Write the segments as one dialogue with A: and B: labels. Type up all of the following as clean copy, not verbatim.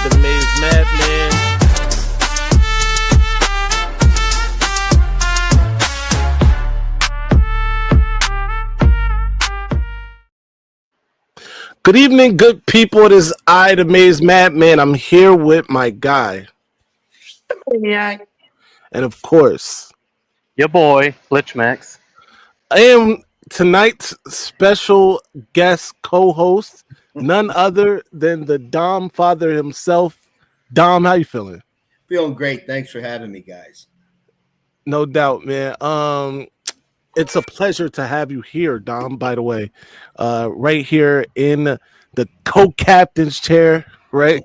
A: the Maize Madman. Good evening, good people. It is I, the Maize Madman. I'm here with my guy.
B: Maniac.
A: And of course,
B: Your boy, Glitch Max.
A: I am tonight's special guest co-host, none other than the Dom father himself. Dom, how you feeling?
C: Feeling great. Thanks for having me, guys.
A: No doubt, man. It's a pleasure to have you here, Dom, by the way. Right here in the co-captain's chair, right?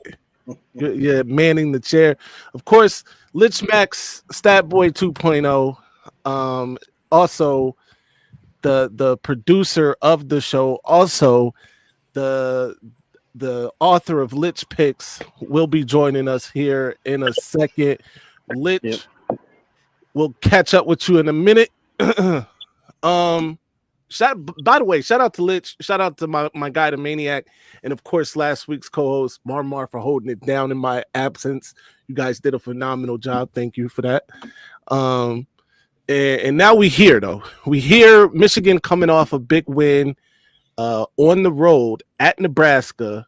A: You're manning the chair. Of course, Lich Max, Stat Boy 2.0. Also, the producer of the show. Also, the author of Lich Picks will be joining us here in a second. Lich, we'll catch up with you in a minute. By the way, shout out to Lich, shout out to my guy, the Maniac, and of course last week's co-host Marmar for holding it down in my absence. You guys did a phenomenal job. Thank you for that. And now we here though. We hear Michigan coming off a big win on the road at Nebraska.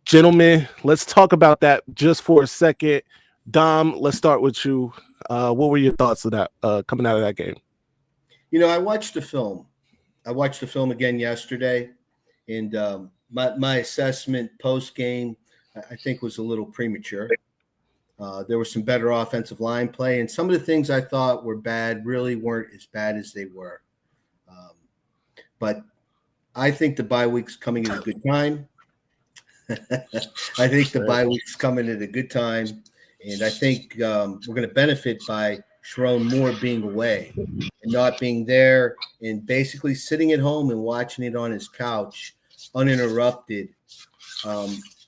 A: Gentlemen, let's talk about that just for a second. Dom, let's start with you. What were your thoughts of that coming out of that game?
C: You know, I watched the film. I watched the film again yesterday, and my assessment post-game, I think, was a little premature. There was some better offensive line play, and some of the things I thought were bad really weren't as bad as they were. But I think the bye week's coming at a good time. I think the bye week's coming at a good time, and I think we're going to benefit by Sharon Moore being away and not being there and basically sitting at home and watching it on his couch uninterrupted.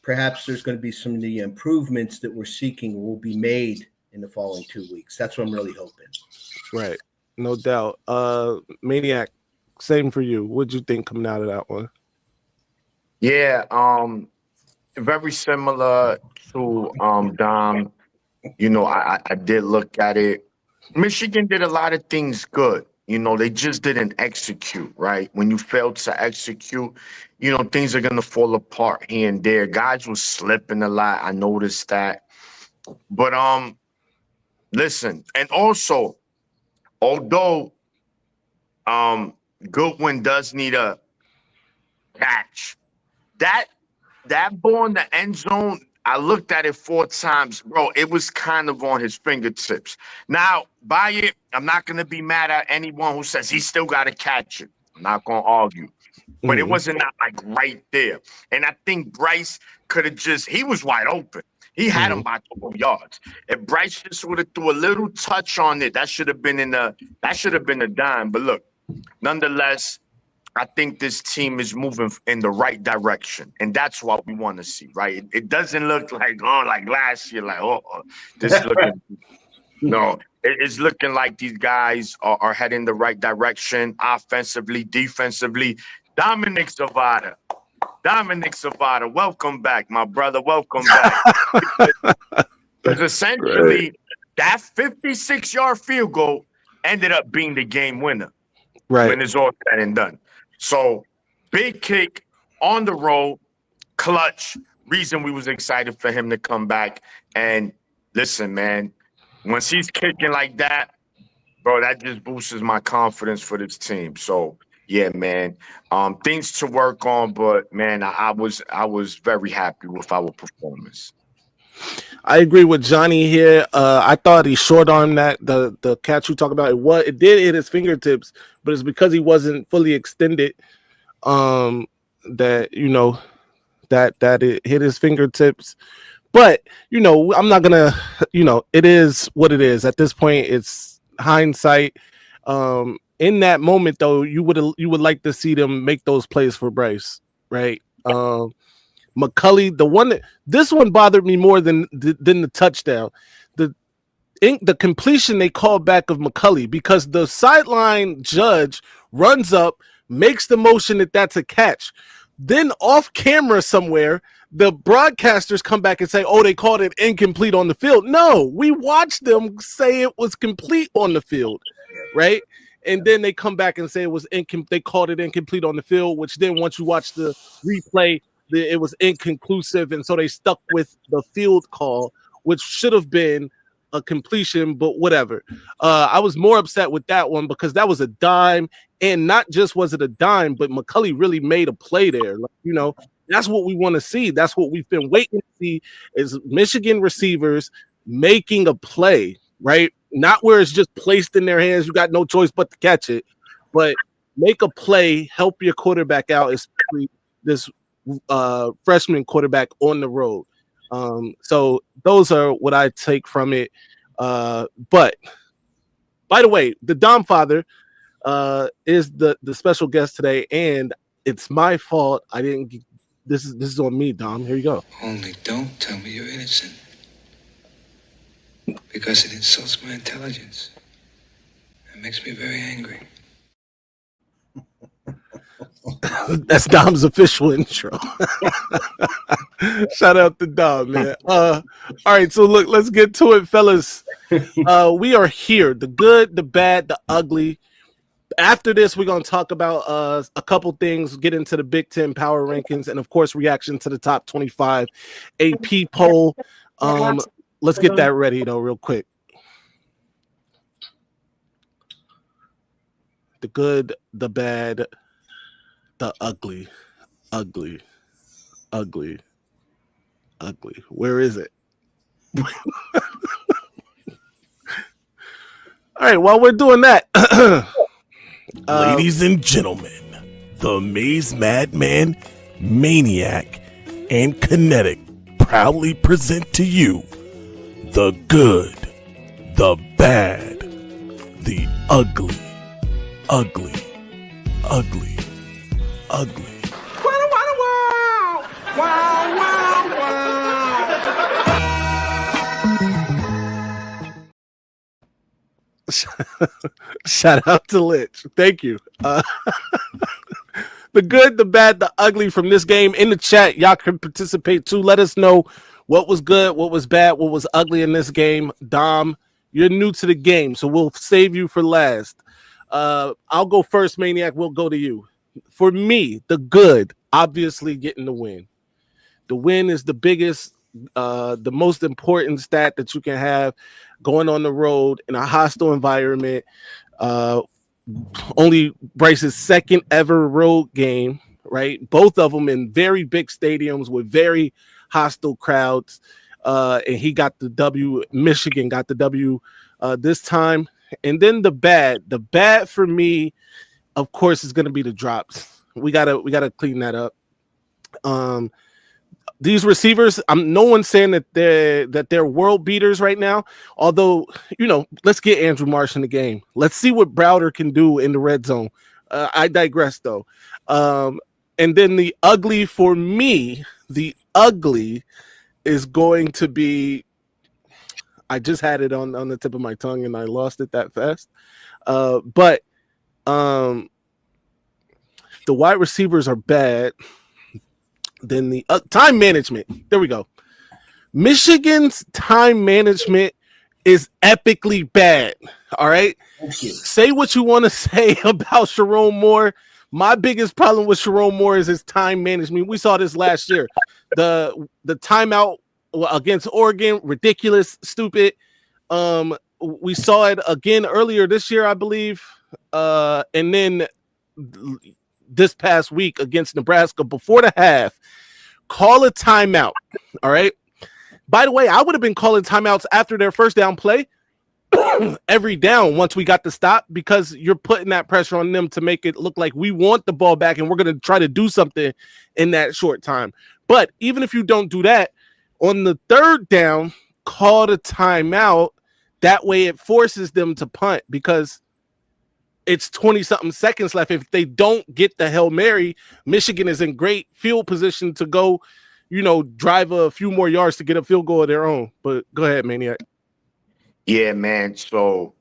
C: Perhaps there's going to be some of the improvements that we're seeking will be made in the following 2 weeks. That's what I'm really hoping.
A: Right. No doubt. Maniac, same for you. What'd you think coming out of that one?
D: Yeah, very similar to Dom. You know, I did look at it. Michigan did a lot of things good. You know, they just didn't execute, right? When you fail to execute, you know, things are going to fall apart here and there. Guys were slipping a lot. I noticed that. But listen, and also, although Goodwin does need a catch, that ball in the end zone, I looked at it 4 times, bro. It was kind of on his fingertips. Now, by it, I'm not going to be mad at anyone who says he still got to catch it. I'm not going to argue. But it wasn't like right there. And I think Bryce could have he was wide open. He had him by 12 yards. If Bryce just would have threw a little touch on it, that should have been a dime. But look, nonetheless, I think this team is moving in the right direction, and that's what we want to see, right? It doesn't look like last year, this looking. No, it's looking like these guys are heading the right direction, offensively, defensively. Dominic Zavada, welcome back, my brother. Welcome back. Because essentially, that 56-yard field goal ended up being the game winner.
A: Right.
D: When it's all said and done. So, big kick on the road, clutch, reason we was excited for him to come back. And listen, man, once he's kicking like that, bro, that just boosts my confidence for this team. So, yeah, man, things to work on. But, man, I was very happy with our performance.
A: I agree with Johnny here. I thought he short-armed the catch you talk about. It did hit his fingertips, but it's because he wasn't fully extended. That it hit his fingertips. But I'm not gonna. It is what it is. At this point, it's hindsight. In that moment, though, you would like to see them make those plays for Bryce, right? McCulley, this one bothered me more than the touchdown. The completion they called back of McCulley, because the sideline judge runs up, makes the motion that's a catch. Then off camera somewhere, the broadcasters come back and say, "Oh, they called it incomplete on the field." No, we watched them say it was complete on the field, right? And then they come back and say it was they called it incomplete on the field, which then once you watch the replay, it was inconclusive, and so they stuck with the field call, which should have been a completion, but whatever. I was more upset with that one because that was a dime, and not just was it a dime, but McCulley really made a play there. Like, you know, that's what we want to see. That's what we've been waiting to see is Michigan receivers making a play, right? Not where it's just placed in their hands. You got no choice but to catch it, but make a play, help your quarterback out, especially this freshman quarterback on the road. So those are what I take from it. But by the way, the Dom Father is the special guest today, and it's my fault. I didn't. This is on me, Dom. Here you go.
E: Only don't tell me you're innocent, because it insults my intelligence. It makes me very angry.
A: That's Dom's official intro. Shout out to Dom, man. All right, so look, let's get to it, fellas. We are here, the good, the bad, the ugly. After this, we're going to talk about a couple things, get into the Big Ten power rankings, and of course, reaction to the top 25 AP poll. Let's get that ready, though, real quick. The good, the bad, the ugly. Where is it? All right, while we're doing that,
F: ladies and gentlemen, the Maize Madman, Maniac, and Kinetic proudly present to you the good, the bad, the ugly.
A: Shout out to Lich. Thank you. The good, the bad, the ugly from this game in the chat. Y'all can participate too. Let us know what was good, what was bad, what was ugly in this game. Dom, you're new to the game, so we'll save you for last. I'll go first, Maniac. We'll go to you. For me, the good, obviously getting the win. The win is the biggest, the most important stat that you can have going on the road in a hostile environment. Only Bryce's second ever road game, right? Both of them in very big stadiums with very hostile crowds. And he got the W. Michigan got the W this time. And then the bad for me, of course, is going to be the drops. We gotta clean that up. These receivers, no one's saying that they're world beaters right now. Although, you know, let's get Andrew Marsh in the game. Let's see what Browder can do in the red zone. I digress, though. And then the ugly for me, the ugly is going to be. I just had it on the tip of my tongue and I lost it that fast. But the wide receivers are bad. Then the time management. There we go. Michigan's time management is epically bad. All right. Say what you want to say about Sharon Moore. My biggest problem with Sharon Moore is his time management. We saw this last year. The timeout against Oregon, ridiculous, stupid. We saw it again earlier this year, I believe. And then this past week against Nebraska before the half, call a timeout. All right. By the way, I would have been calling timeouts after their first down play every down once we got the stop, because you're putting that pressure on them to make it look like we want the ball back and we're going to try to do something in that short time. But even if you don't do that, on the third down, call the timeout. That way it forces them to punt because it's 20-something seconds left. If they don't get the Hail Mary, Michigan is in great field position to go, you know, drive a few more yards to get a field goal of their own. But go ahead, Maniac.
D: Yeah, man. So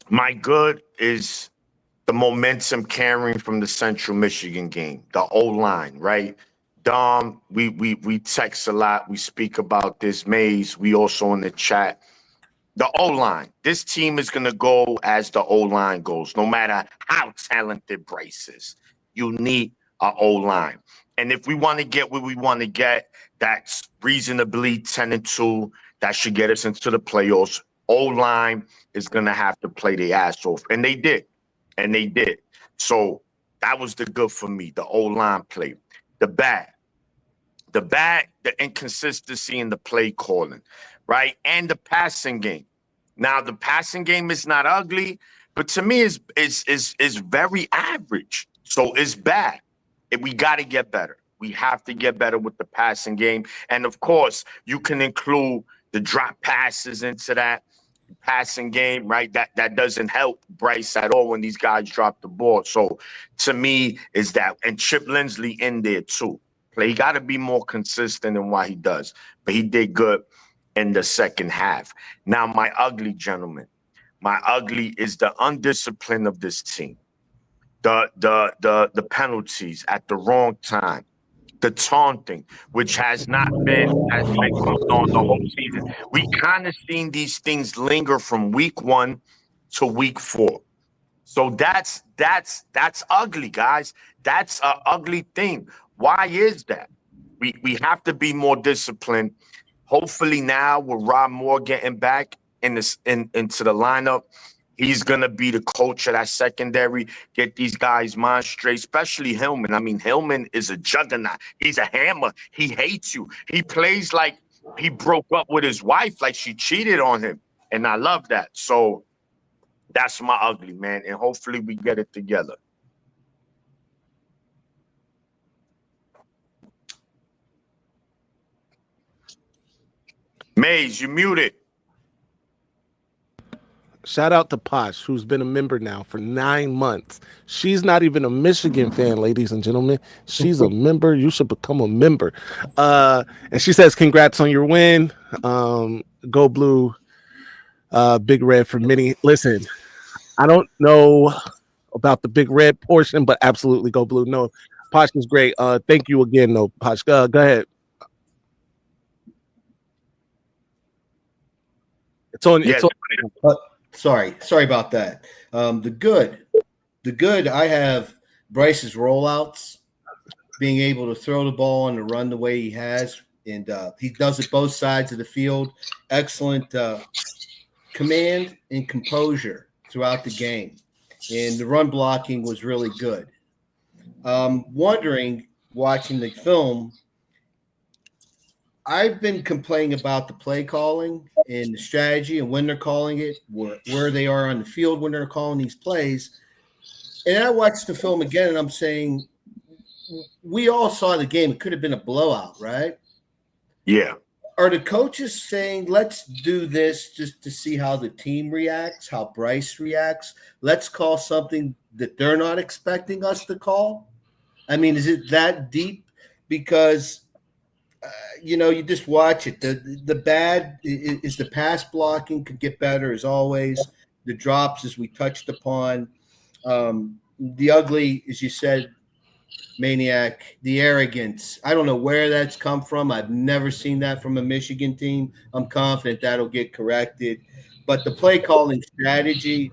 D: my good is the momentum carrying from the Central Michigan game, the O-line, right? Dom, we text a lot. We speak about this. Maize, we also in the chat. The O-line. This team is going to go as the O-line goes, no matter how talented Bryce is. You need an O-line. And if we want to get what we want to get, that's reasonably 10-2. That should get us into the playoffs. O-line is going to have to play their ass off. And they did. And they did. So that was the good for me, the O-line play. The bad, the inconsistency in the play calling, right? And the passing game. Now, the passing game is not ugly, but to me is very average. So it's bad. We got to get better. We have to get better with the passing game. And of course, you can include the drop passes into that passing game, right? That doesn't help Bryce at all when these guys drop the ball. So to me is that, and Chip Lindsley in there too. He got to be more consistent in what he does, but he did good in the second half. Now, my ugly, gentlemen, my ugly is the undiscipline of this team, the penalties at the wrong time, the taunting, which has not been as been going on the whole season. We kind of seen these things linger from week 1 to week 4. So that's ugly, guys. That's an ugly thing. Why is that? We have to be more disciplined. Hopefully now with Rob Moore getting back into the lineup, he's going to be the coach of that secondary, get these guys' mind straight, especially Hillman. I mean, Hillman is a juggernaut. He's a hammer. He hates you. He plays like he broke up with his wife, like she cheated on him. And I love that. So that's my ugly, man. And hopefully we get it together. Maize, you muted.
A: Shout out to Posh, who's been a member now for 9 months. She's not even a Michigan fan, ladies and gentlemen. She's a member. You should become a member. And she says, congrats on your win. Go Blue, Big Red for Minnie. Listen, I don't know about the Big Red portion, but absolutely go Blue. No, Posh is great. Thank you again, though, Posh. Go ahead. It's on.
D: Yes.
A: It's on.
C: Sorry about that. The good. I have Bryce's rollouts, being able to throw the ball and to run the way he has, and he does it both sides of the field. Excellent command and composure throughout the game, and the run blocking was really good. Wondering, watching the film, I've been complaining about the play calling and the strategy and when they're calling it, where they are on the field when they're calling these plays. And I watched the film again, and I'm saying, we all saw the game. It could have been a blowout, right?
D: Yeah.
C: Are the coaches saying, let's do this just to see how the team reacts, how Bryce reacts? Let's call something that they're not expecting us to call? I mean, is it that deep? Because you just watch it. The bad is the pass blocking could get better as always. The drops, as we touched upon. The ugly, as you said, Maniac, the arrogance. I don't know where that's come from. I've never seen that from a Michigan team. I'm confident that'll get corrected. But the play calling strategy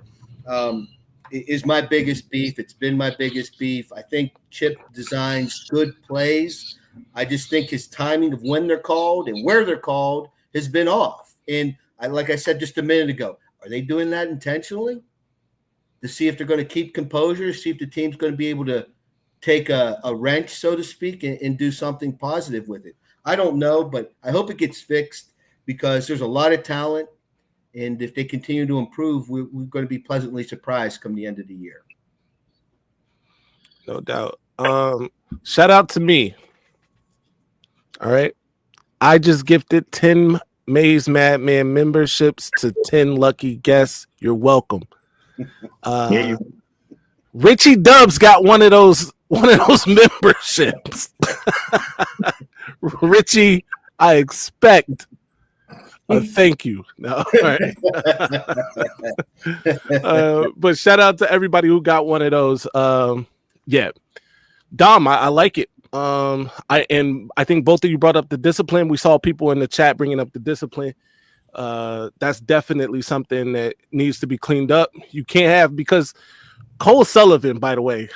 C: is my biggest beef. It's been my biggest beef. I think Chip designs good plays. I just think his timing of when they're called and where they're called has been off. And like I said just a minute ago, are they doing that intentionally to see if they're going to keep composure, see if the team's going to be able to take a wrench, so to speak, and do something positive with it? I don't know, but I hope it gets fixed because there's a lot of talent. And if they continue to improve, we're going to be pleasantly surprised come the end of the year.
A: No doubt. Shout out to me. All right. I just gifted 10 Maize Madman memberships to 10 lucky guests. You're welcome. Richie Dubs got one of those memberships. Richie, I expect thank you. No, all right. But shout out to everybody who got one of those. Yeah. Dom, I like it. I think both of you brought up the discipline. We saw people in the chat bringing up the discipline. That's definitely something that needs to be cleaned up. You can't have, because Cole Sullivan, by the way,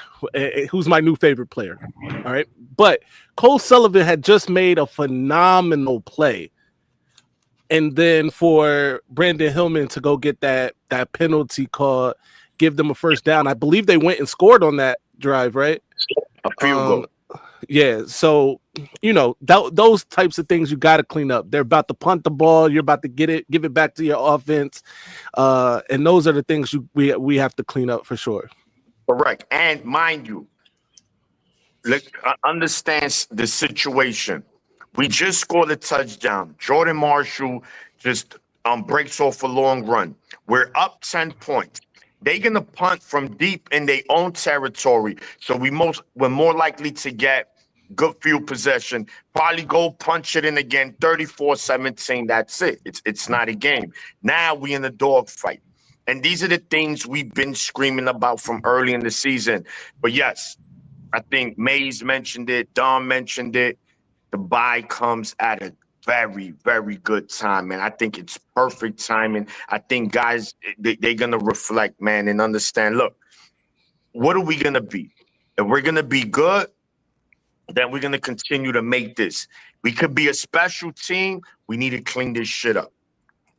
A: who's my new favorite player. All right. But Cole Sullivan had just made a phenomenal play. And then for Brandon Hillman to go get that penalty call, give them a first down. I believe they went and scored on that drive, right?
D: A field goal.
A: Yeah. So, those types of things you got to clean up. They're about to punt the ball. You're about to give it back to your offense. And those are the things we have to clean up for sure.
D: Correct. And mind you, understand the situation. We just scored a touchdown. Jordan Marshall just breaks off a long run. We're up 10 points. They're gonna punt from deep in their own territory. So we're more likely to get good field possession. Probably go punch it in again, 34-17. That's it. It's not a game. Now we in the dogfight. And these are the things we've been screaming about from early in the season. But yes, I think Maize mentioned it, Dom mentioned it. The bye comes at a very, very good time, man. I think it's perfect timing. I think guys, they're going to reflect, man, and understand, look, what are we going to be? If we're going to be good, then we're going to continue to make this. We could be a special team. We need to clean this shit up.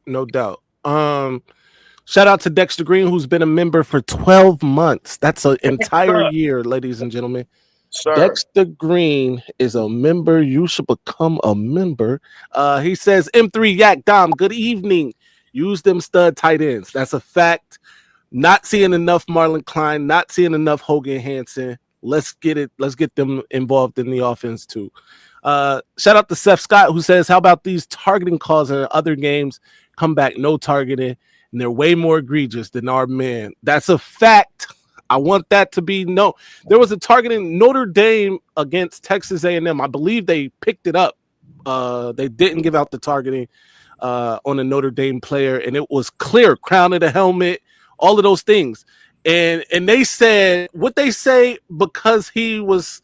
A: No doubt. Shout out to Dexter Green, who's been a member for 12 months. That's an entire year, ladies and gentlemen.
D: Sir.
A: Dexter Green is a member. You should become a member. He says, M3 Yak Dom, good evening. Use them stud tight ends. That's a fact. Not seeing enough Marlon Klein, not seeing enough Hogan Hansen. Let's get it. Let's get them involved in the offense too. Shout out to Seth Scott, who says, how about these targeting calls in other games? Come back, no targeting. And they're way more egregious than our man. That's a fact. I want that to be no. There was a targeting Notre Dame against Texas A&M. I believe they picked it up. They didn't give out the targeting on a Notre Dame player, and it was clear, crown of the helmet, all of those things. And they said what they say because he was,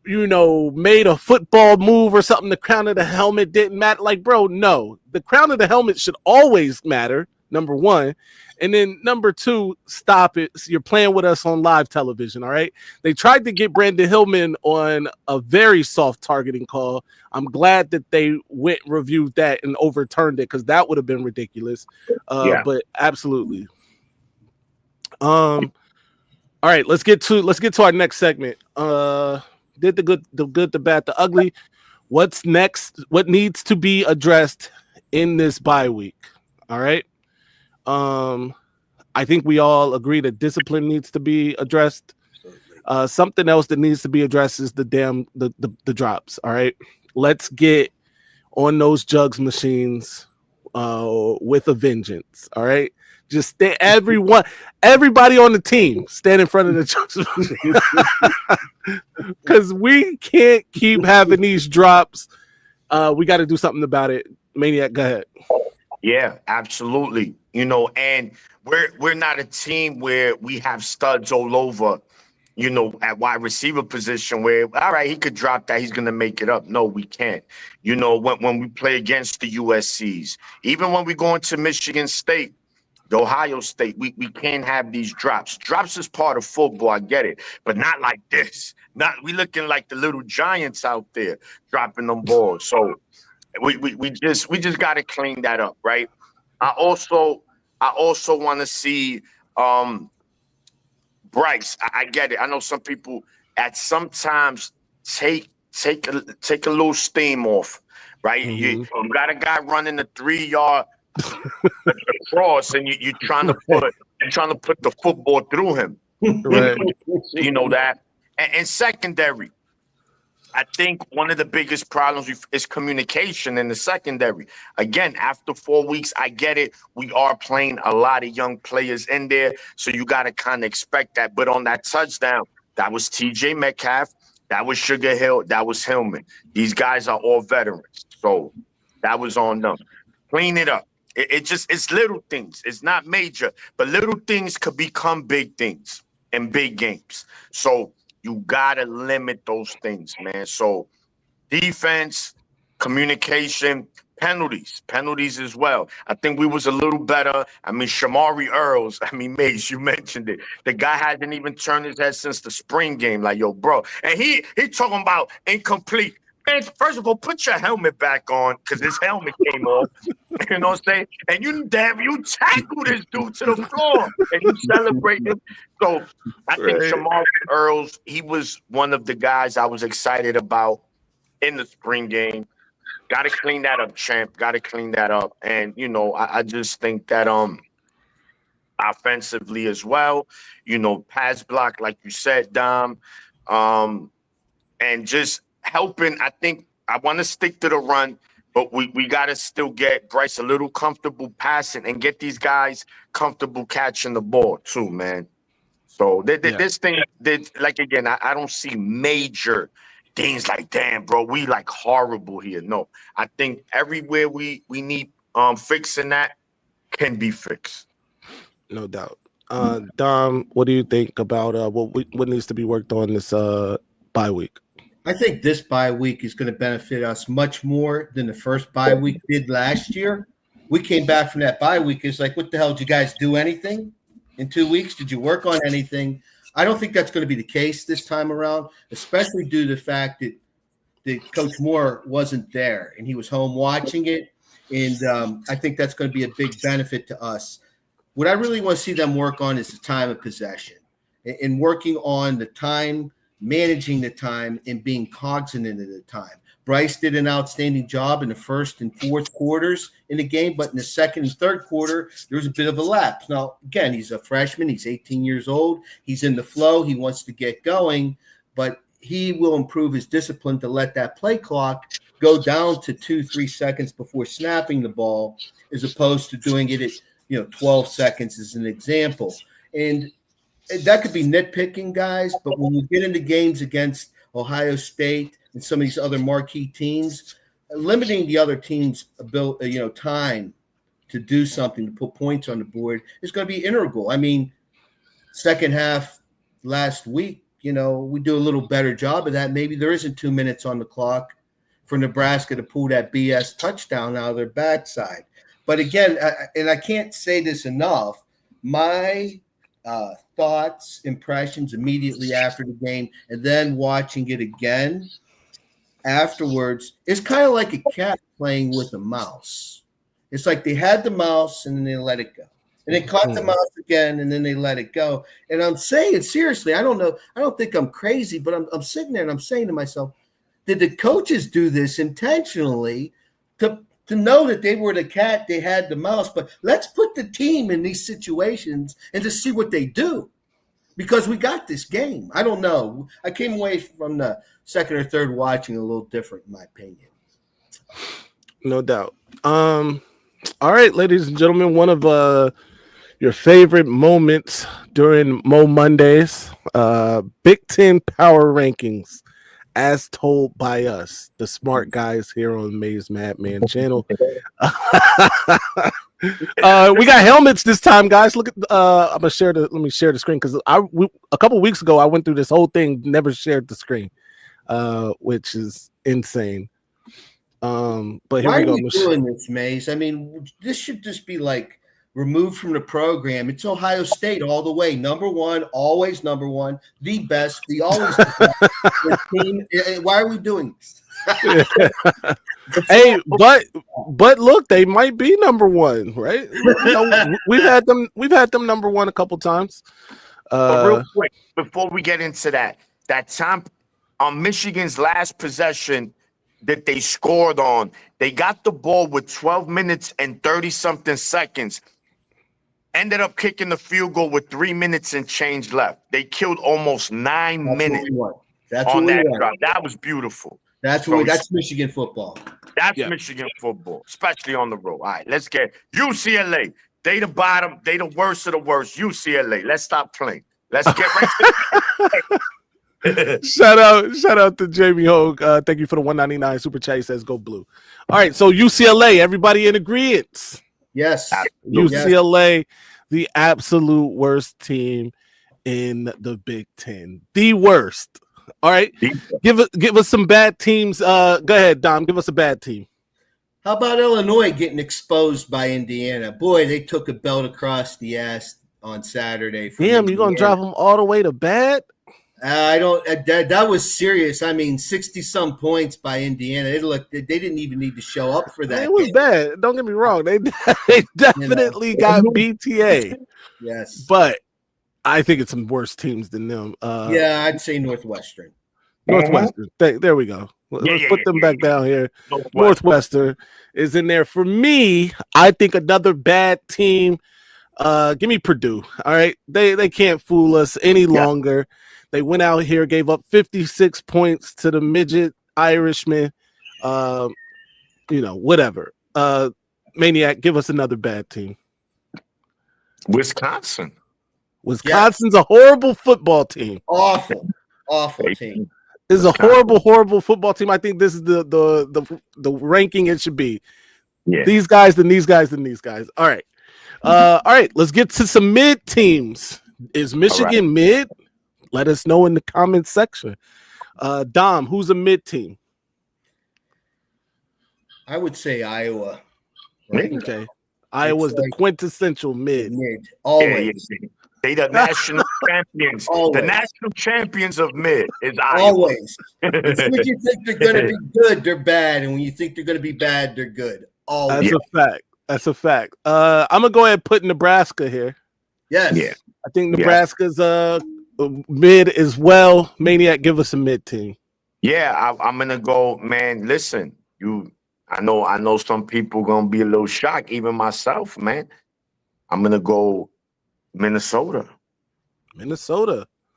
A: made a football move or something. The crown of the helmet didn't matter. Like, bro, no, the crown of the helmet should always matter. Number one. And then number two, stop it. You're playing with us on live television. All right. They tried to get Brandon Hillman on a very soft targeting call. I'm glad that they went reviewed that and overturned it, because that would have been ridiculous. But absolutely. All right, let's get to our next segment. Did the good, the bad, the ugly. What's next? What needs to be addressed in this bye week? All right. I think we all agree that discipline needs to be addressed. Something else that needs to be addressed is the drops. All right, let's get on those jugs machines with a vengeance. All right, just everybody on the team stand in front of the jugs machine, because we can't keep having these drops. We got to do something about it. Maniac, go ahead.
D: Yeah, absolutely. And we're not a team where we have studs all over, at wide receiver position where, all right, he could drop that, he's going to make it up. No, we can't. When we play against the USCs, even when we go into Michigan State, the Ohio State, we can't have these drops. Drops is part of football, I get it, but not like this. We looking like the little giants out there dropping them balls. So we just got to clean that up, right? I also want to see Bryce. I get it. I know some people at sometimes take a little steam off, right? Mm-hmm. You got a guy running a 3-yard across, and you're trying to put the football through him.
A: Right.
D: That. And secondary, I think one of the biggest problems is communication in the secondary. Again, after 4 weeks, I get it. We are playing a lot of young players in there, so you got to kind of expect that. But on that touchdown, that was T.J. Metcalf, that was Sugar Hill, that was Hillman. These guys are all veterans, so that was on them. Clean it up. It's little things. It's not major, but little things could become big things in big games. So You gotta limit those things, man. So defense, communication, penalties as well. I think we was a little better. I mean, Shamari Earls, I mean, Mace, you mentioned it. The guy hasn't even turned his head since the spring game. Like, yo, bro. And he talking about incomplete. Man, first of all, put your helmet back on because his helmet came off. You know what I'm saying? And you tackle this dude to the floor and you celebrate him. So I think Shamari Earls, he was one of the guys I was excited about in the spring game. Got to clean that up, champ. Got to clean that up. And, you know, I just think that offensively as well, you know, pass block, like you said, Dom, and just helping. I think I want to stick to the run, but we got to still get Bryce a little comfortable passing and get these guys comfortable catching the ball too, man. So this thing, like, again, I don't see major things like, damn, bro, we like horrible here. No, I think everywhere we need fixing that can be fixed.
A: No doubt. Dom, what do you think about what needs to be worked on this bye week?
C: I think this bye week is going to benefit us much more than the first bye week did last year. We came back from that bye week. It's like, what the hell? Did you guys do anything in 2 weeks? Did you work on anything? I don't think that's going to be the case this time around, especially due to the fact that Coach Moore wasn't there and he was home watching it. And I think that's going to be a big benefit to us. What I really want to see them work on is the time of possession and working on the time, managing the time, and being cognizant of the time. Bryce did an outstanding job in the first and fourth quarters in the game, but in the second and third quarter, there was a bit of a lapse. Now, again, he's a freshman. He's 18 years old. He's in the flow. He wants to get going, but he will improve his discipline to let that play clock go down to 2-3 seconds before snapping the ball, as opposed to doing it at 12 seconds as an example. And that could be nitpicking, guys, but when you get into games against Ohio State and some of these other marquee teams, limiting the other team's ability, time to do something, to put points on the board is going to be integral. I mean, second half last week, we do a little better job of that. Maybe there isn't 2 minutes on the clock for Nebraska to pull that BS touchdown out of their backside. But again, and I can't say this enough, my thoughts, impressions immediately after the game, and then watching it again afterwards, it's kind of like a cat playing with a mouse. It's like they had the mouse and then they let it go. And they caught the mouse again and then they let it go. And I'm saying, seriously, I don't know. I don't think I'm crazy, but I'm sitting there and I'm saying to myself, did the coaches do this intentionally to know that they were the cat, they had the mouse, but let's put the team in these situations and just see what they do, because we got this game. I don't know. I came away from the second or third watching a little different, in my opinion.
A: No doubt. All right, ladies and gentlemen, one of your favorite moments during Mo Mondays, Big Ten Power Rankings, as told by us, the smart guys here on Maize Madman channel. We got helmets this time, guys. Look at let me share the screen, because a couple weeks ago I went through this whole thing, never shared the screen, which is insane. But here
C: Why
A: we go.
C: are you doing this, Maize? I mean, this should just be like removed from the program. It's Ohio State all the way. Number one, always number one, the best, the always the best team. Why are we doing this?
A: Hey, but look, they might be number one, right? We've had them number one a couple times.
D: But real quick, before we get into that time on Michigan's last possession that they scored on, they got the ball with 12 minutes and 30-something seconds. Ended up kicking the field goal with 3 minutes and change left. They killed almost 9 minutes on that drive. That was beautiful.
C: That's Michigan football.
D: That's Michigan football, especially on the road. All right, let's get UCLA. They the bottom. They the worst of the worst. UCLA. Let's stop playing. Let's get right to
A: Shout out to Jamie Hogue. Thank you for the $1.99 super chat. He says go blue. All right, so UCLA, everybody in agreement?
C: Yes.
A: UCLA, the absolute worst team in the Big Ten. The worst. All right. Give us some bad teams. Go ahead, Dom. Give us a bad team.
C: How about Illinois getting exposed by Indiana? Boy, they took a belt across the ass on Saturday.
A: Damn, you gonna drive them all the way to bad?
C: I don't. That was serious. I mean, 60-some points by Indiana. They didn't even need to show up for that.
A: It was bad. Don't get me wrong. They definitely got BTA.
C: Yes,
A: but I think it's some worse teams than them.
C: Yeah, I'd say Northwestern.
A: Northwestern. There we go. Let's put them back down here. Northwestern is in there. For me, I think another bad team. Give me Purdue. All right. They can't fool us any longer. They went out here, gave up 56 points to the midget Irishmen. Whatever. Maniac, give us another bad team.
D: Wisconsin's
A: a horrible football team.
C: Awful team.
A: This is a horrible football team. I think this is the ranking it should be.
D: Yeah.
A: These guys, then these guys, then these guys. All right. All right. Let's get to some mid teams. Is Michigan mid? Let us know in the comments section. Dom, who's a mid team?
C: I would say Iowa. Right?
A: Okay. Iowa's the quintessential mid.
C: Always.
D: Yeah. They the national champions.
C: Always.
D: The national champions of mid is Iowa.
C: Always. As soon as you think they're going to be good, they're bad. And when you think they're going to be bad, they're good. Always.
A: That's a fact. I'm going to go ahead and put Nebraska here.
C: Yes.
D: Yeah.
A: I think Nebraska's mid as well. Maniac, give us a mid team.
D: Yeah, I'm going to go, man. Listen, I know some people going to be a little shocked, even myself, man. I'm going to go Minnesota.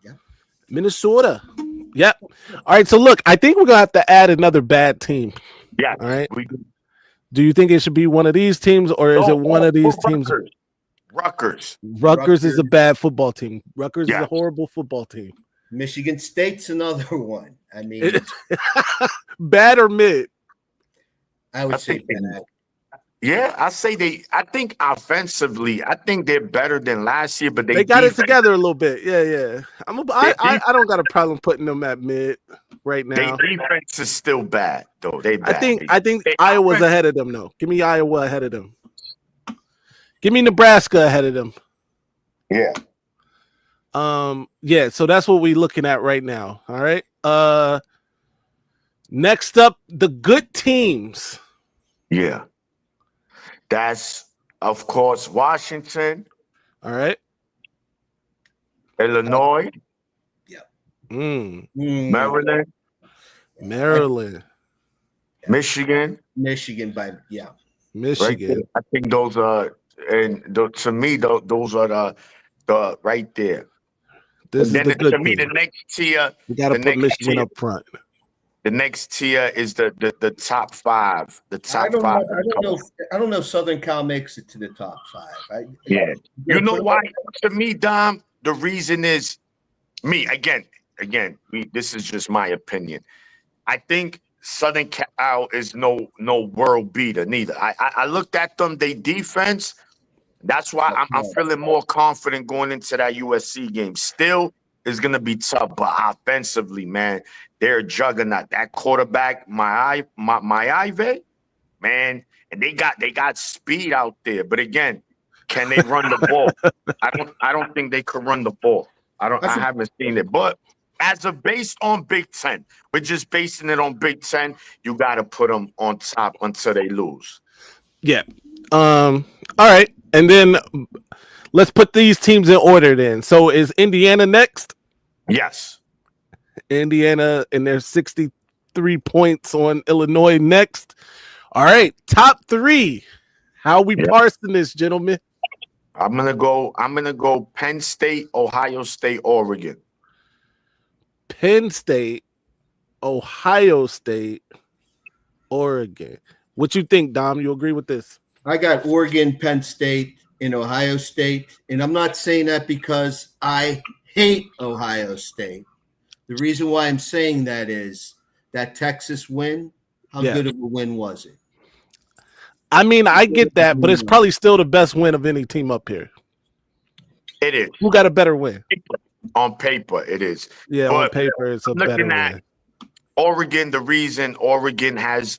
C: Yeah.
A: Minnesota. Yep. All right. So look, I think we're gonna have to add another bad team.
D: Yeah.
A: All right. Do you think it should be one of these teams, or is it one of these teams?
D: Rutgers.
A: Rutgers is a bad football team. Rutgers is a horrible football team.
C: Michigan State's another one. I mean,
A: bad or mid?
C: I would say bad.
D: Yeah, I think offensively, I think they're better than last year, but
A: they got it together a little bit. Yeah. I don't got a problem putting them at mid right now.
D: Their defense is still bad, though. They bad.
A: I think Iowa's ahead of them, though. Give me Iowa ahead of them. Give me Nebraska ahead of them.
D: Yeah.
A: Yeah, so that's what we're looking at right now. All right. Next up, the good teams.
D: Yeah. That's, of course, Washington.
A: All right.
D: Illinois.
C: Yeah.
D: Maryland. Michigan.
C: Michigan.
A: Michigan.
D: Right, I think those are, to me, those are the right there.
A: This is the good
D: to me,
A: team.
D: the next tier.
A: We got to put Michigan up front.
D: The next tier is the top five. The top five.
C: I don't know if Southern Cal makes it to the top five.
D: You know why? To me, Dom, the reason is me again. This is just my opinion. I think Southern Cal is no world beater neither. I looked at them, they defense. That's why I'm feeling more confident going into that USC game. Still is gonna be tough, but offensively, man, they're a juggernaut. That quarterback, my Maize, man, and they got speed out there. But again, can they run the ball? I don't think they could run the ball. I haven't seen it. But as a based on Big Ten, we're just basing it on Big Ten. You got to put them on top until they lose.
A: Yeah. All right, and then let's put these teams in order. Then, so is Indiana next?
D: Yes.
A: Indiana and their 63 points on Illinois next. All right, top three. How we parsing this, gentlemen?
D: I'm gonna go Penn State, Ohio State, Oregon.
A: Penn State, Ohio State, Oregon. What you think, Dom? You agree with this?
C: I got Oregon, Penn State, and Ohio State. And I'm not saying that because I hate Ohio State. The reason why I'm saying that is that Texas win. How good of a win was it?
A: I mean, I get that, but it's probably still the best win of any team up here.
D: It is.
A: Who got a better win?
D: On paper, it is.
A: Yeah, on
D: But
A: paper, it's a better
D: looking at
A: win.
D: Oregon, the reason Oregon has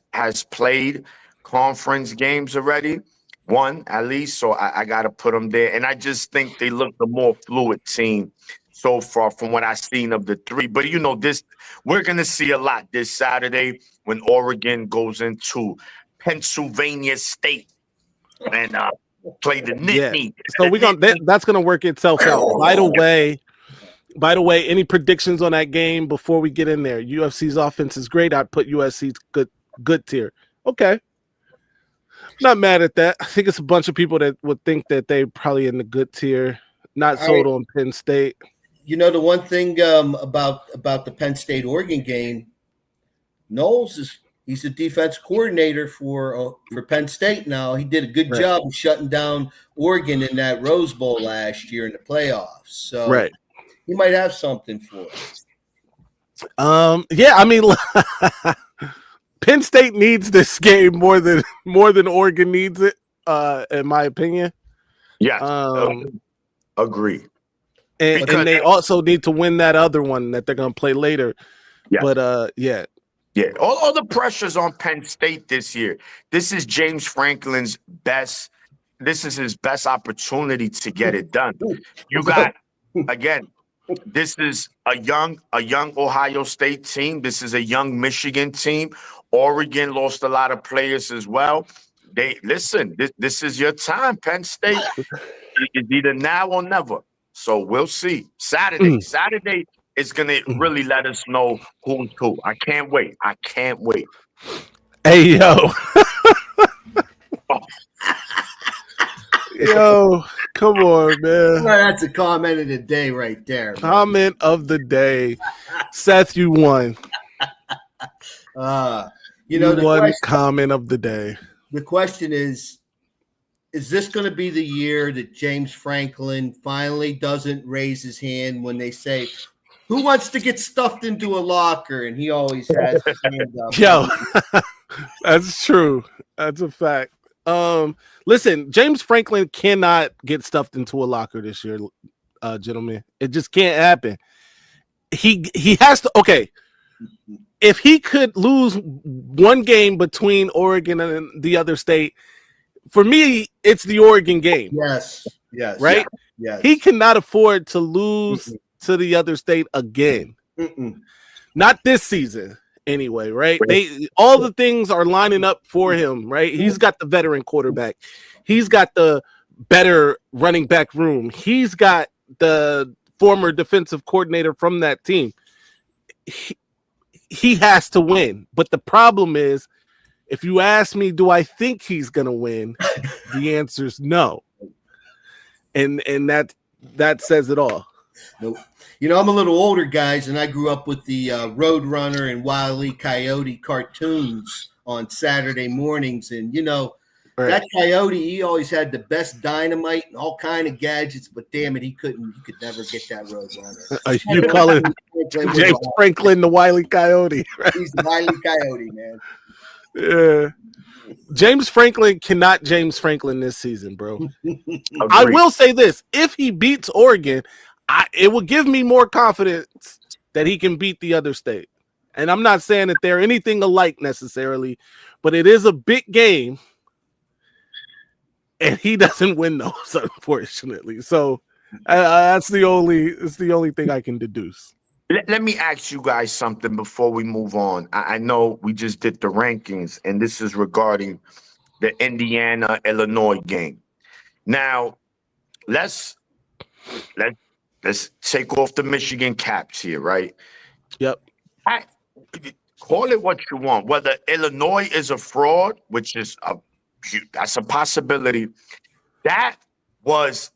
D: played conference games already, one at least, so I got to put them there. And I just think they look the more fluid team so far from what I've seen of the three. But this we're gonna see a lot this Saturday when Oregon goes into Pennsylvania State and play the
A: Yeah.
D: Nittany.
A: So that's gonna work itself out. By the way, any predictions on that game before we get in there? UFC's offense is great. I'd put USC's good tier. Okay. Not mad at that. I think it's a bunch of people that would think that they probably in the good tier. Not sold on Penn State.
C: The one thing about the Penn State Oregon game, Knowles he's the defense coordinator for Penn State now. He did a good job of shutting down Oregon in that Rose Bowl last year in the playoffs. So he might have something for us.
A: Yeah, I mean Penn State needs this game more than Oregon needs it, in my opinion.
D: Yeah, agree.
A: And they also need to win that other one that they're going to play later. Yeah. But yeah.
D: All the pressure's on Penn State this year. This is James Franklin's best. This is his best opportunity to get it done. You got again. This is a young Ohio State team. This is a young Michigan team. Oregon lost a lot of players as well. This is your time, Penn State. It's either now or never. So we'll see. Saturday is gonna really let us know who's who. I can't wait.
A: Hey yo. Yo, come on, man.
C: Well, that's a comment of the day right there. Man.
A: Comment of the day. Seth, you won. Comment of the day.
C: The question is this going to be the year that James Franklin finally doesn't raise his hand when they say, who wants to get stuffed into a locker? And he always has his hand up.
A: Yo, that's true. That's a fact. Listen, James Franklin cannot get stuffed into a locker this year, gentlemen. It just can't happen. He has to. Okay, if he could lose one game between Oregon and the other state, for me, it's the Oregon game.
C: Yes.
A: Right.
C: Yes.
A: He cannot afford to lose to the other state again. Not this season. Anyway, right? All the things are lining up for him, right? He's got the veteran quarterback. He's got the better running back room. He's got the former defensive coordinator from that team. He has to win. But the problem is, if you ask me, do I think he's going to win? The answer is no. And that says it all.
C: Nope. I'm a little older, guys, and I grew up with the Roadrunner and Wile E. Coyote cartoons on Saturday mornings. And, that coyote, he always had the best dynamite and all kind of gadgets, but damn it, he could never get that Roadrunner.
A: You call it James Franklin the Wile E. Coyote. Right?
C: He's the Wile E. Coyote, man.
A: Yeah. James Franklin cannot James Franklin this season, bro. I will say this. If he beats Oregon, it will give me more confidence that he can beat the other state. And I'm not saying that they're anything alike necessarily, but it is a big game. And he doesn't win those, unfortunately. So it's the only thing I can deduce.
D: Let me ask you guys something before we move on. I know we just did the rankings, and this is regarding the Indiana-Illinois game. Now, let's take off the Michigan caps here, right?
A: Yep.
D: Call it what you want. Whether Illinois is a fraud, which is that's a possibility. That was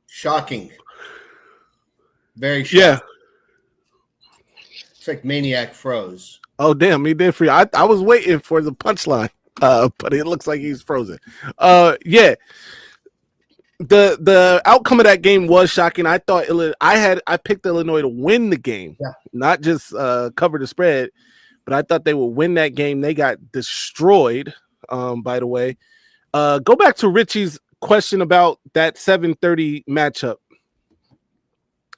C: shocking. Very shocking.
A: Yeah.
C: It's like Maniac froze.
A: Oh, damn, he did free. I was waiting for the punchline, but it looks like he's frozen. Yeah. The outcome of that game was shocking. I thought I picked Illinois to win the game, not just cover the spread, but I thought they would win that game. They got destroyed, by the way. Go back to Richie's question about that 7:30 matchup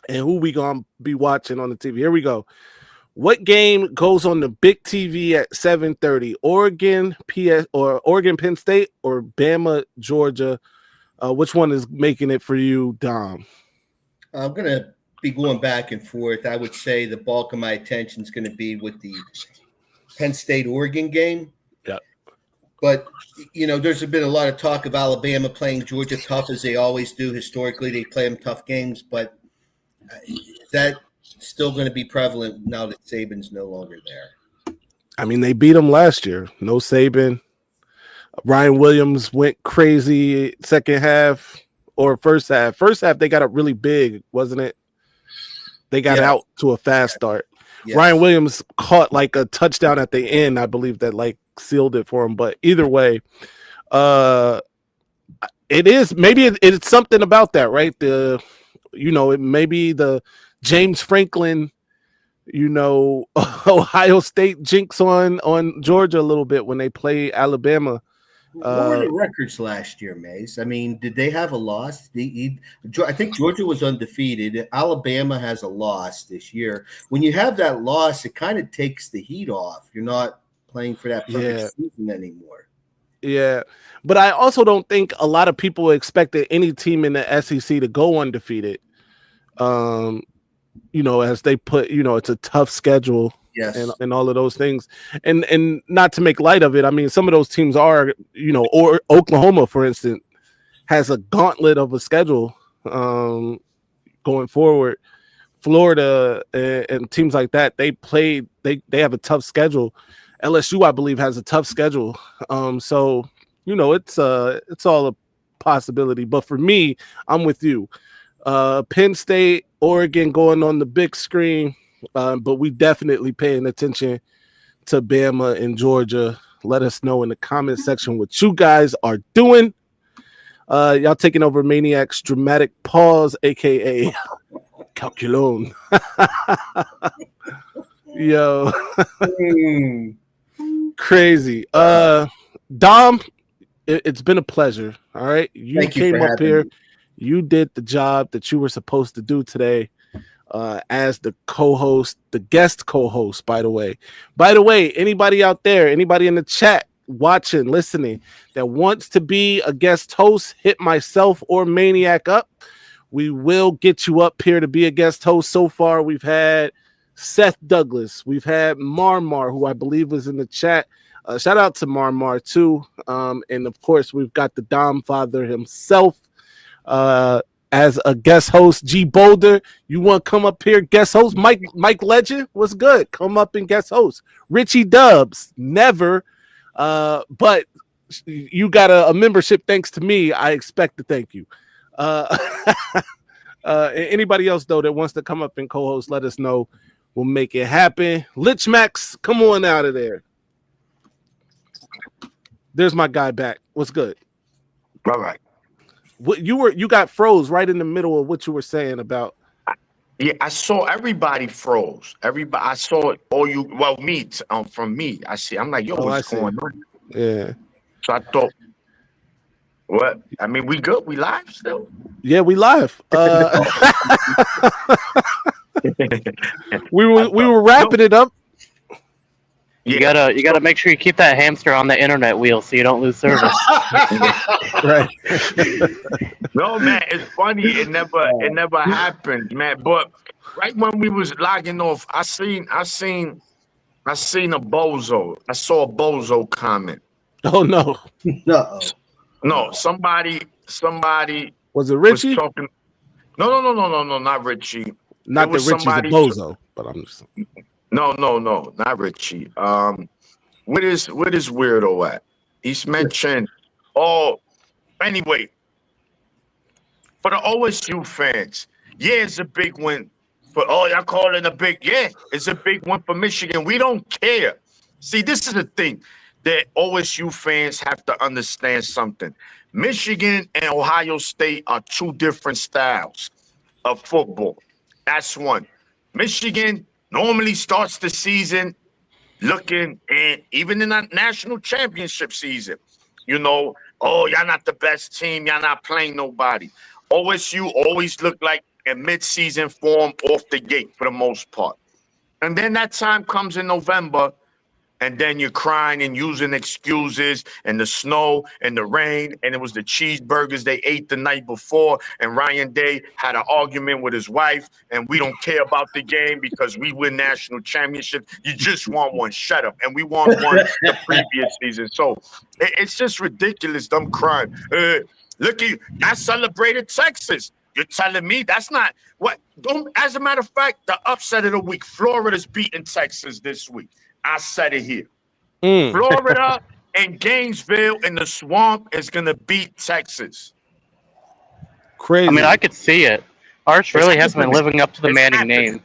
A: and who we gonna be watching on the TV. Here we go. What game goes on the big TV at 7:30? Oregon, Penn State, or Bama, Georgia? Which one is making it for you, Dom?
C: I'm going to be going back and forth. I would say the bulk of my attention is going to be with the Penn State Oregon game.
A: Yeah.
C: But, there's been a lot of talk of Alabama playing Georgia tough, as they always do. Historically, they play them tough games. But that's still going to be prevalent now that Saban's no longer there.
A: I mean, they beat them last year. No Saban. Ryan Williams went crazy second half or first half. First half, they got up really big, wasn't it? They got out to a fast start. Yes. Ryan Williams caught like a touchdown at the end, I believe, that like sealed it for him. But either way, it is maybe it's something about that, right? It maybe the James Franklin, Ohio State jinx on Georgia a little bit when they play Alabama.
C: What were the records last year, Maize? I mean, did they have a loss? I think Georgia was undefeated. Alabama has a loss this year. When you have that loss, it kind of takes the heat off. You're not playing for that perfect season anymore.
A: Yeah, but I also don't think a lot of people expected any team in the SEC to go undefeated. As they put, it's a tough schedule.
C: Yes.
A: And all of those things. And not to make light of it, I mean, some of those teams are, or Oklahoma, for instance, has a gauntlet of a schedule going forward. Florida and teams like that, they have a tough schedule. LSU, I believe, has a tough schedule. So, it's all a possibility. But for me, I'm with you. Penn State, Oregon going on the big screen. But we definitely paying attention to Bama and Georgia. Let us know in the comment section what you guys are doing. Y'all taking over Maniac's dramatic pause, aka Calculon. Yo, crazy. Dom, it's been a pleasure. All right, you came up here. You did the job that you were supposed to do today. As the co-host, the guest co-host, by the way. By the way, anybody out there, anybody in the chat, watching, listening, that wants to be a guest host, hit myself or Maniac up. We will get you up here to be a guest host. So far, we've had Seth Douglas. We've had Marmar, who I believe was in the chat. Shout out to Marmar, too. And, of course, we've got the Dom Father himself. As a guest host, G Boulder, you want to come up here, guest host? Mike Legend, what's good? Come up and guest host. Richie Dubs, never. But you got a membership thanks to me. I expect to thank you. Anybody else, though, that wants to come up and co-host, let us know. We'll make it happen. Lich Max, come on out of there. There's my guy back. What's good?
D: All right.
A: What you got froze right in the middle of what you were saying about.
D: Yeah, I saw everybody froze. Everybody, I saw it. Me. From me, I see. I'm like, yo, what's going on?
A: Yeah.
D: So I thought, what? I mean, we good? We live still?
A: Yeah, we live. We were wrapping it up.
B: You gotta make sure you keep that hamster on the internet wheel so you don't lose service.
A: Right.
D: No, man, it's funny. It never happened, man. But right when we was logging off, I seen a bozo. I saw a bozo comment.
A: Oh no.
D: No, somebody
A: was it Richie?
D: was talking. No, not Richie.
A: Not that Richie's a bozo, but I'm just
D: No, not Richie. What is weirdo at? He's mentioned. Anyway, for the OSU fans, it's a big win. Y'all call it a big? Yeah, it's a big win for Michigan. We don't care. See, this is the thing that OSU fans have to understand something. Michigan and Ohio State are two different styles of football. That's one. Michigan normally starts the season looking, and even in that national championship season, Oh, y'all not the best team. Y'all not playing nobody. OSU always look like a mid-season form off the gate for the most part. And then that time comes in November, and then you're crying and using excuses and the snow and the rain, and it was the cheeseburgers they ate the night before, and Ryan Day had an argument with his wife, and we don't care about the game because we win national championship. You just want one. Shut up. And we won one the previous season. So it's just ridiculous. Them crying. Look at you. I celebrated Texas. You're telling me that's not what? Don't. As a matter of fact, the upset of the week, Florida's beating Texas this week. I said it here. Florida and Gainesville in the swamp is going to beat Texas.
A: Crazy.
B: I mean, I could see it. Arch really hasn't been living up to the Manning name.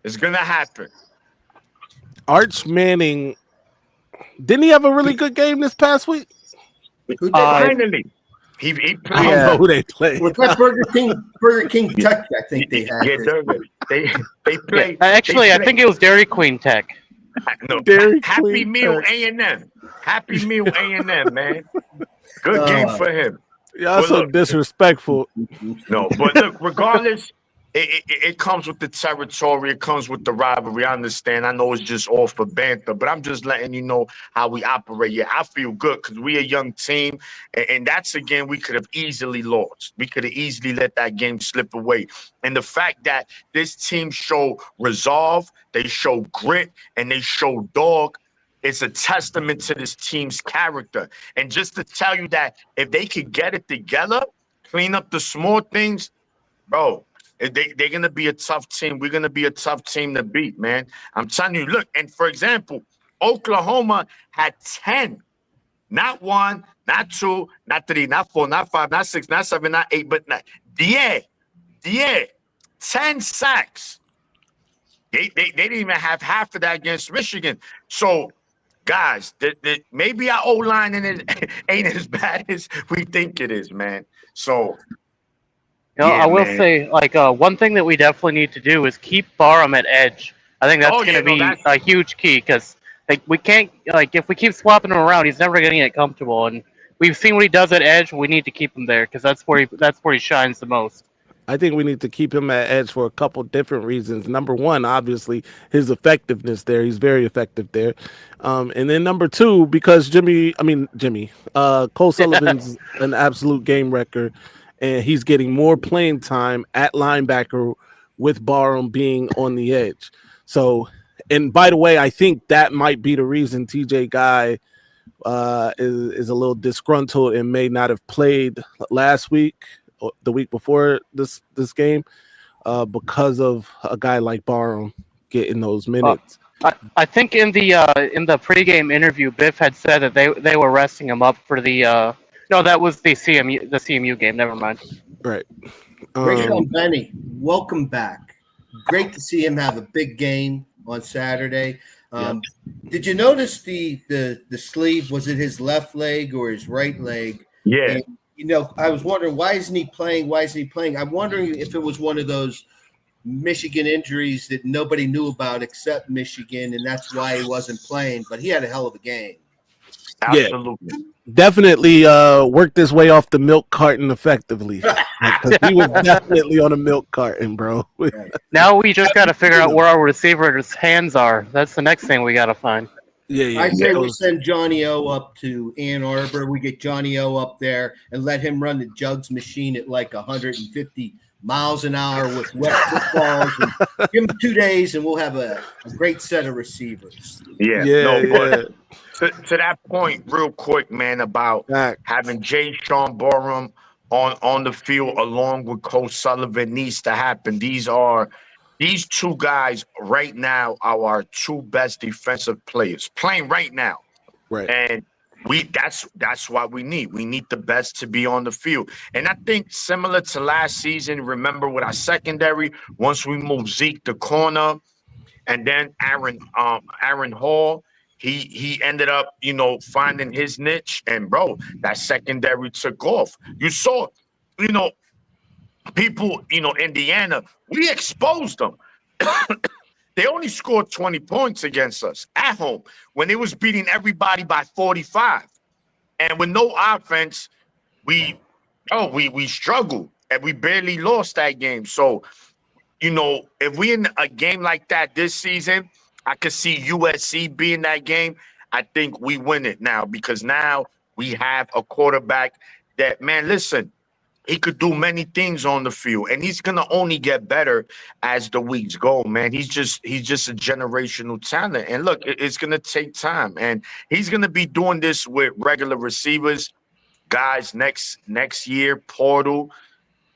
D: It's going to happen.
A: Arch Manning, didn't he have a really good game this past week?
D: Finally. He played.
A: I don't know who they played.
C: Was that Burger King Tech? I think they had.
D: Yeah, they played.
B: Actually, I think it was Dairy Queen Tech.
D: No,
A: Dairy
D: Happy
A: Queen
D: Meal
A: Tech.
D: A&M. Happy Meal A&M, man. Good game for him.
A: Y'all so disrespectful.
D: No, but look, regardless, it comes with the territory. It comes with the rivalry. I understand. I know it's just all for banter, but I'm just letting you know how we operate. Yeah, I feel good because we're a young team, and that's a game we could have easily lost. We could have easily let that game slip away. And the fact that this team show resolve, they show grit, and they show dog, it's a testament to this team's character. And just to tell you that if they could get it together, clean up the small things, bro, they're going to be a tough team. We're going to be a tough team to beat, man. I'm telling you, look, and for example, Oklahoma had 10, not 1, not 2, not 3, not 4, not 5, not 6, not 7, not 8, but 9. 10 sacks. They didn't even have half of that against Michigan. So, guys, maybe our O-line ain't as bad as we think it is, man. So,
B: I will say, one thing that we definitely need to do is keep Barham at edge. I think that's going to be a huge key because we can't, if we keep swapping him around, he's never going to get comfortable. And we've seen what he does at edge. We need to keep him there because that's where he shines the most.
A: I think we need to keep him at edge for a couple different reasons. Number one, obviously, his effectiveness there. He's very effective there. And then number two, because Cole Sullivan's an absolute game wrecker, and he's getting more playing time at linebacker with Barham being on the edge. So, and by the way, I think that might be the reason TJ Guy is a little disgruntled and may not have played last week. The week before this game, because of a guy like Barham getting those minutes.
B: I think in the pregame interview, Biff had said that they were resting him up for the. No, that was the CMU game. Never mind.
A: Right.
C: Rayshon Benny, welcome back. Great to see him have a big game on Saturday. Did you notice the sleeve? Was it his left leg or his right leg?
D: Yeah.
C: And, I was wondering, why isn't he playing? I'm wondering if it was one of those Michigan injuries that nobody knew about except Michigan, and that's why he wasn't playing. But he had a hell of a game.
D: Absolutely.
A: Yeah, definitely worked his way off the milk carton effectively. Because he was definitely on a milk carton, bro.
B: Now we just got to figure out where our receiver's hands are. That's the next thing we got to find.
A: Yeah.
C: I say we send Johnny O up to Ann Arbor. We get Johnny O up there and let him run the jugs machine at like 150 miles an hour with wet footballs. And give him 2 days, and we'll have a great set of receivers.
D: But to that point, real quick, man, about having Sean Barham on the field along with Coach Sullivan needs to happen. These two guys right now are our two best defensive players playing right now.
A: Right.
D: And that's what we need. We need the best to be on the field. And I think similar to last season, remember with our secondary, once we moved Zeke to corner and then Aaron Hall, he ended up, finding his niche. And bro, that secondary took off. You saw, people, Indiana, we exposed them. They only scored 20 points against us at home when they was beating everybody by 45. And with no offense, we struggled and we barely lost that game. So, if we in a game like that this season, I could see USC being that game. I think we win it now because now we have a quarterback that, man, listen, he could do many things on the field, and he's gonna only get better as the weeks go, man. He's just a generational talent. And look, it's gonna take time, and he's gonna be doing this with regular receivers, guys next year, portal.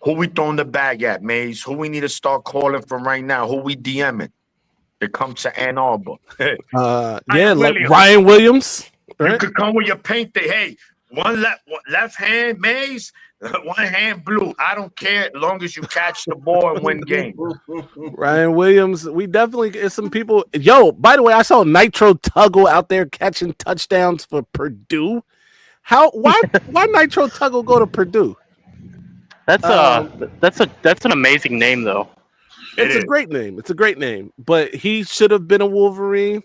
D: Who we throwing the bag at, Maize? Who we need to start calling from right now? Who we DMing? It comes to Ann Arbor.
A: Like Ryan Williams. Right?
D: You could come with your paint day. Hey, one left hand, Maize, one hand blue. I don't care as long as you catch the ball and win game.
A: Ryan Williams. We definitely get some people. Yo, by the way, I saw Nitro Tuggle out there catching touchdowns for Purdue. Why Nitro Tuggle go to Purdue?
B: That's an amazing name, though.
A: It's a great name. It's a great name, but he should have been a Wolverine.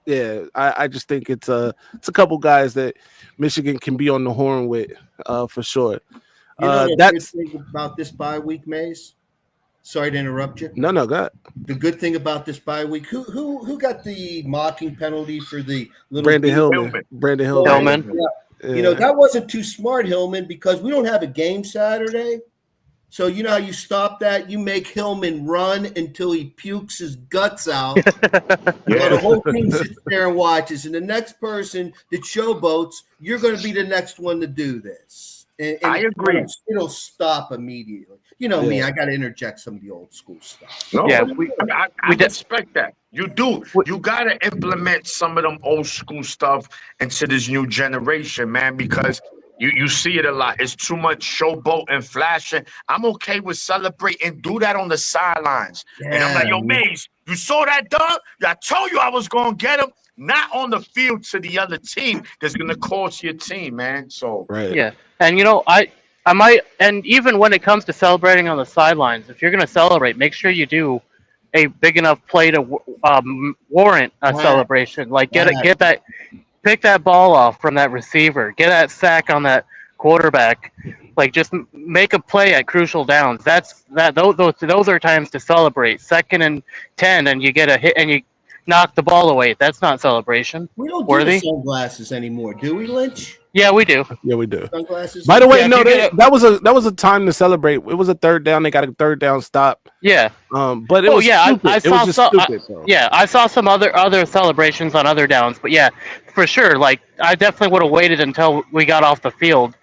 A: Yeah, I just think it's a couple guys that Michigan can be on the horn with, for sure.
C: You know the good thing about this bye week, Maize? Sorry to interrupt you.
A: No, go ahead.
C: The good thing about this bye week, who got the mocking penalty for the little
A: Brandon Hillman. Brandon Hillman.
C: Yeah. That wasn't too smart, Hillman, because we don't have a game Saturday. So you know how you stop that? You make Hillman run until he pukes his guts out. The whole team sits there and watches. And the next person that showboats, you're going to be the next one to do this. And
D: I agree.
C: It'll stop immediately. You know me, I got to interject some of the old school stuff.
D: No, I respect that. You do. You got to implement some of them old school stuff into this new generation, man, because you see it a lot. It's too much showboat and flashing. I'm okay with celebrating. Do that on the sidelines. Yeah. And I'm like, yo, Maize, you saw that dunk? I told you I was going to get him. Not on the field to the other team that's going to cost your team, man. So,
A: right.
B: Yeah. And, I might, and even when it comes to celebrating on the sidelines, if you're going to celebrate, make sure you do a big enough play to warrant a celebration. Like, pick that ball off from that receiver, get that sack on that quarterback. Like, just make a play at crucial downs. Those are times to celebrate. 2nd and 10, and you get a hit and you knock the ball away. That's not celebration.
C: We don't do the sunglasses anymore, do we, Lynch?
B: Yeah, we do.
A: Yeah, we do.
C: Sunglasses.
A: By the way, that was a time to celebrate. It was a third down. They got a third down stop.
B: Yeah.
A: But it was stupid.
B: I saw some other celebrations on other downs, but yeah, for sure. Like, I definitely would have waited until we got off the field,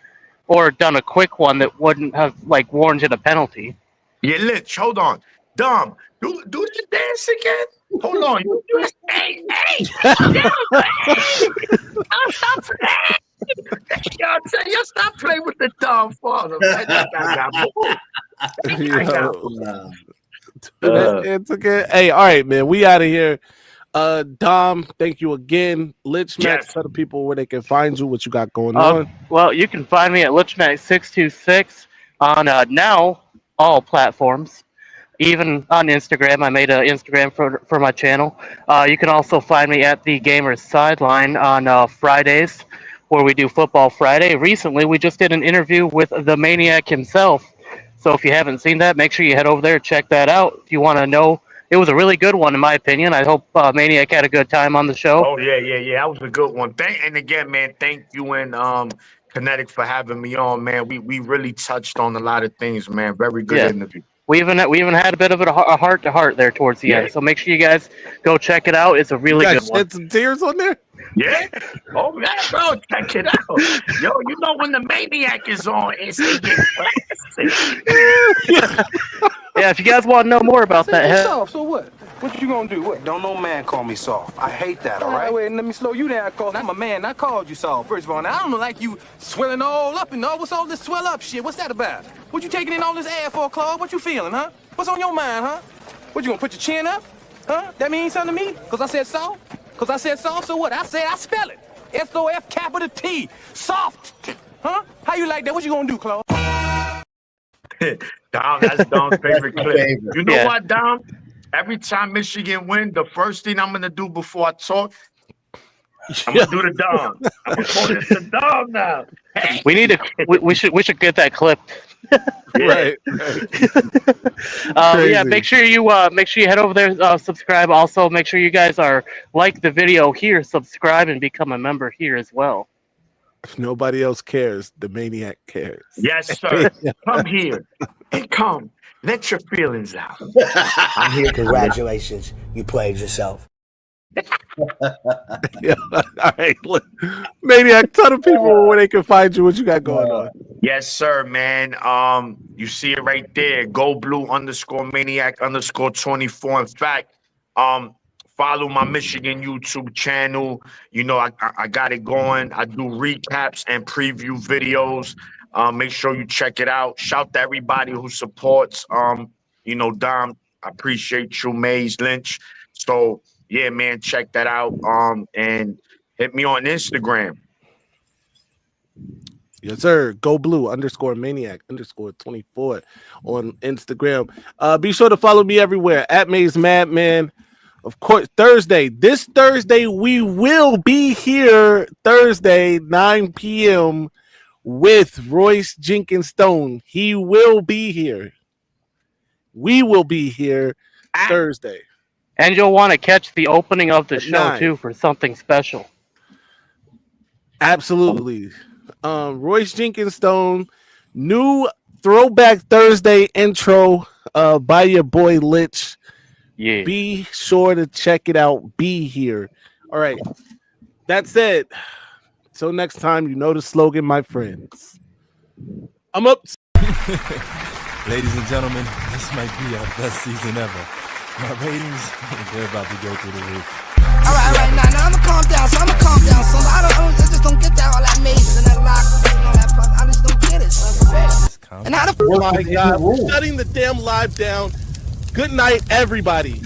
B: or done a quick one that wouldn't have warranted a penalty.
D: Yeah, Lynch, hold on. Dom, do the dance again. Hold on. Hey. Stop playing. Yo, stop playing with the dumb father.
A: It's okay. Hey, all right, man. We out of here. Dom, thank you again. Lichmax, tell the people where they can find you, what you got going on.
B: Well, you can find me at Lichmax626 on now all platforms. Even on Instagram. I made an Instagram for my channel. You can also find me at the Gamers Sideline on Fridays, where we do Football Friday. Recently, we just did an interview with the Maniac himself. So if you haven't seen that, make sure you head over there and check that out. If you want to know, it was a really good one, in my opinion. I hope Maniac had a good time on the show.
D: Oh, yeah. That was a good one. And again, man, thank you and Kinetic for having me on, man. We really touched on a lot of things, man. Very good interview.
B: We even had a bit of a heart-to-heart there towards the end. So make sure you guys go check it out. It's a really good one.
A: Shed some tears on there?
D: Yeah. Oh, yeah, bro. Check it out. Yo, you know when the Maniac is on, it's going to get classic.
B: Yeah, if you guys want to know more about that.
G: So what? What you gonna do? What? Don't no man call me soft. I hate that, all right? Wait, let me slow you down, cause I'm a man. I called you soft. First of all, now I don't like you swelling all up and all. What's all this swell up shit? What's that about? What you taking in all this air for, Claude? What you feeling, huh? What's on your mind, huh? What, you gonna put your chin up? Huh? That means something to me? Cause I said soft? Cause I said soft, so what? I spell it. S-O-F-capital-T. Soft. Huh? How you like that? What you gonna do, Claude?
D: Dom, that's Dom's favorite clip. You know what, Dom? Every time Michigan win, the first thing I'm going to do before I talk, I'm gonna do the dom. I'm gonna call this the dom now.
B: We need to. We should get that clipped.
A: Right.
B: Yeah, make sure you head over there, subscribe. Also, make sure you guys are like the video here, subscribe, and become a member here as well.
A: If nobody else cares, the Maniac cares.
D: Yes, sir. Come here and come. Let your feelings out. I'm here.
H: Congratulations, you played yourself.
A: Yeah. All right, look. Maniac, tell the people where they can find you. What you got going on?
D: Yes, sir, man. You see it right there. Go blue _maniac _24. In fact, follow my Michigan YouTube channel. You know, I got it going. I do recaps and preview videos. Make sure you check it out. Shout to everybody who supports. You know, Dom, I appreciate you, Maize Lynch. So yeah, man, check that out. And hit me on Instagram.
A: Yes, sir. Go blue _maniac _24 on Instagram. Be sure to follow me everywhere at Maize Madman. Of course, this Thursday, we will be here Thursday, 9 p.m. with Royce Jenkins Stone. He will be here. We will be here Thursday.
B: And you'll want to catch the opening of the show
A: 9.
B: too for something special.
A: Absolutely. Royce Jenkins Stone, new Throwback Thursday intro by your boy Litch.
B: Yeah.
A: Be sure to check it out. Be here. All right. That said, till next time, you know the slogan, my friends. I'm up.
I: Ladies and gentlemen, this might be our best season ever. My ratings, they're about to go through the roof.
H: All right, now I'ma calm down. So I just don't get that all that Maize and that lock and all that fun. I just don't get it. And how the
A: Oh my God, we're shutting the damn live down. Good night, everybody.